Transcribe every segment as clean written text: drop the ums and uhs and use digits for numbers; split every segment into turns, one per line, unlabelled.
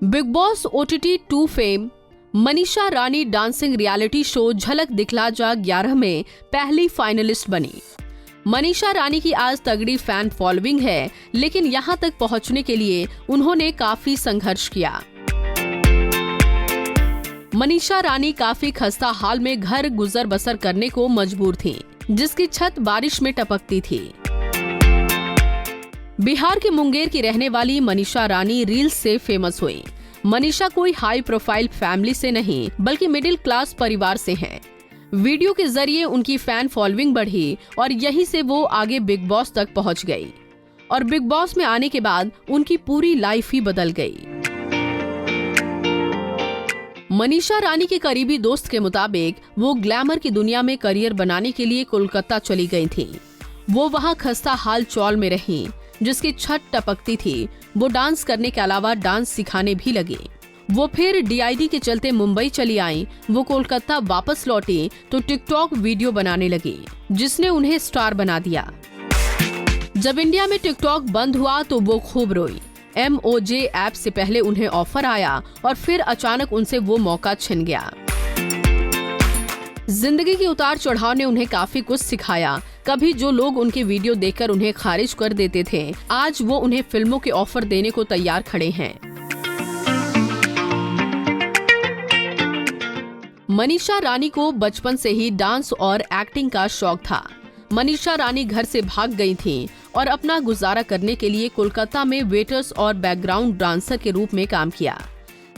Big Boss OTT 2 fame Manisha Rani dancing reality show Jhalak Dikhla जा 11 में पहली फाइनलिस्ट बनी। मनीषा रानी की आज तगड़ी फैन फॉलोइंग है, लेकिन यहां तक पहुंचने के लिए उन्होंने काफी संघर्ष किया। मनीषा रानी काफी खस्ता हाल में घर गुजर बसर करने को मजबूर थी, जिसकी छत बारिश में टपकती थी। बिहार के मुंगेर की रहने वाली मनीषा रानी रील्स से फेमस हुई। मनीषा कोई हाई प्रोफाइल फैमिली से नहीं, बल्कि मिडिल क्लास परिवार से हैं। वीडियो के जरिए उनकी फैन फॉलोइंग बढ़ी और यहीं से वो आगे बिग बॉस तक पहुंच गई। और बिग बॉस में आने के बाद उनकी पूरी लाइफ ही बदल गई। मनीषा रानी के करीबी दोस्त के मुताबिक वो ग्लैमर की दुनिया में करियर बनाने के लिए कोलकाता चली गई थी। वो वहां खस्ता हाल चौल में रहीं, जिसकी छत टपकती थी। वो डांस करने के अलावा डांस सिखाने भी लगी। वो फिर DID के चलते मुंबई चली आई। वो कोलकाता वापस लौटी तो टिकटॉक वीडियो बनाने लगी, जिसने उन्हें स्टार बना दिया। जब इंडिया में टिकटॉक बंद हुआ तो वो खूब रोई। MOJ ऐप से पहले उन्हें ऑफर आया और फिर अचानक उनसे वो मौका छिन गया। जिंदगी के उतार चढ़ाव ने उन्हें काफी कुछ सिखाया। कभी जो लोग उनके वीडियो देखकर उन्हें खारिज कर देते थे, आज वो उन्हें फिल्मों के ऑफर देने को तैयार खड़े हैं। मनीषा रानी को बचपन से ही डांस और एक्टिंग का शौक था। मनीषा रानी घर से भाग गई थी और अपना गुजारा करने के लिए कोलकाता में वेटर्स और बैकग्राउंड डांसर के रूप में काम किया।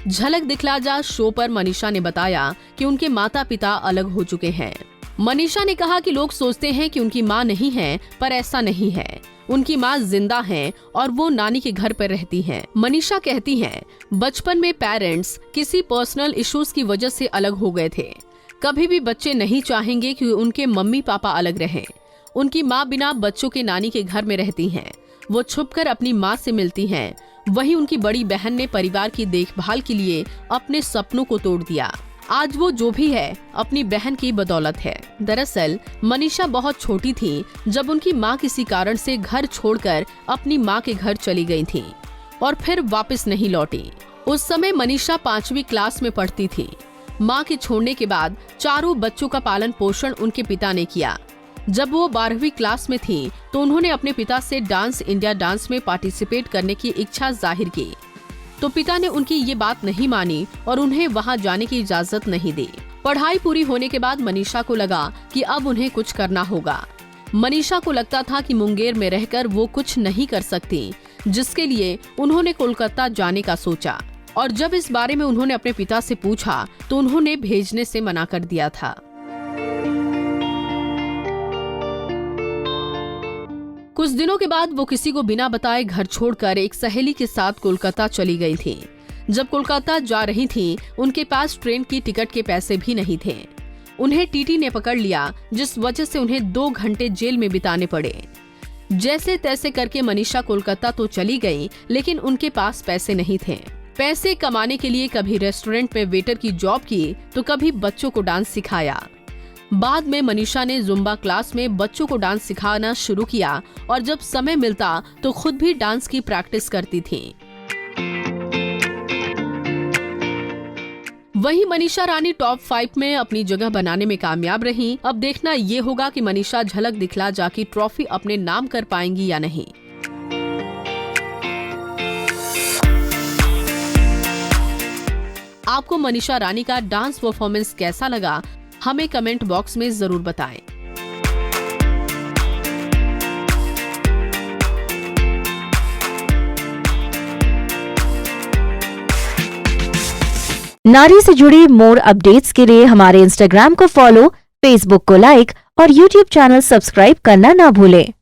झलक दिखला जा शो पर मनीषा ने बताया कि उनके माता पिता अलग हो चुके हैं। मनीषा ने कहा कि लोग सोचते हैं कि उनकी मां नहीं है, पर ऐसा नहीं है। उनकी मां जिंदा हैं और वो नानी के घर पर रहती हैं। मनीषा कहती हैं, बचपन में पेरेंट्स किसी पर्सनल इश्यूज की वजह से अलग हो गए थे। कभी भी बच्चे नहीं चाहेंगे कि उनके मम्मी पापा अलग रहें। उनकी माँ बिना बच्चों के नानी के घर में रहती हैं। वो छुपकर अपनी माँ से मिलती हैं। वहीं उनकी बड़ी बहन ने परिवार की देखभाल के लिए अपने सपनों को तोड़ दिया। आज वो जो भी है अपनी बहन की बदौलत है। दरअसल मनीषा बहुत छोटी थी जब उनकी माँ किसी कारण से घर छोड़कर अपनी माँ के घर चली गई थी और फिर वापस नहीं लौटी। उस समय मनीषा 5वीं क्लास में पढ़ती थी। माँ के छोड़ने के बाद चारों बच्चों का पालन पोषण उनके पिता ने किया। जब वो 12वीं क्लास में थी तो उन्होंने अपने पिता से डांस इंडिया डांस में पार्टिसिपेट करने की इच्छा जाहिर की, तो पिता ने उनकी ये बात नहीं मानी और उन्हें वहां जाने की इजाजत नहीं दी। पढ़ाई पूरी होने के बाद मनीषा को लगा कि अब उन्हें कुछ करना होगा। मनीषा को लगता था कि मुंगेर में रहकर वो कुछ नहीं कर सकती, जिसके लिए उन्होंने कोलकाता जाने का सोचा। और जब इस बारे में उन्होंने अपने पिता से पूछा तो उन्होंने भेजने से मना कर दिया था। कुछ दिनों के बाद वो किसी को बिना बताए घर छोड़कर एक सहेली के साथ कोलकाता चली गई थी। जब कोलकाता जा रही थी, उनके पास ट्रेन की टिकट के पैसे भी नहीं थे। उन्हें TT ने पकड़ लिया, जिस वजह से उन्हें 2 घंटे जेल में बिताने पड़े। जैसे तैसे करके मनीषा कोलकाता तो चली गई, लेकिन उनके पास पैसे नहीं थे। पैसे कमाने के लिए कभी रेस्टोरेंट में वेटर की जॉब की तो कभी बच्चों को डांस सिखाया। बाद में मनीषा ने जुम्बा क्लास में बच्चों को डांस सिखाना शुरू किया और जब समय मिलता तो खुद भी डांस की प्रैक्टिस करती थी। वहीं मनीषा रानी टॉप 5 में अपनी जगह बनाने में कामयाब रही। अब देखना ये होगा कि मनीषा झलक दिखला जा की ट्रॉफी अपने नाम कर पाएंगी या नहीं। आपको मनीषा रानी का डांस परफॉर्मेंस कैसा लगा, हमें कमेंट बॉक्स में जरूर बताएं।
नारी से जुड़ी मोर अपडेट्स के लिए हमारे इंस्टाग्राम को फॉलो, फेसबुक को लाइक और यूट्यूब चैनल सब्सक्राइब करना ना भूलें।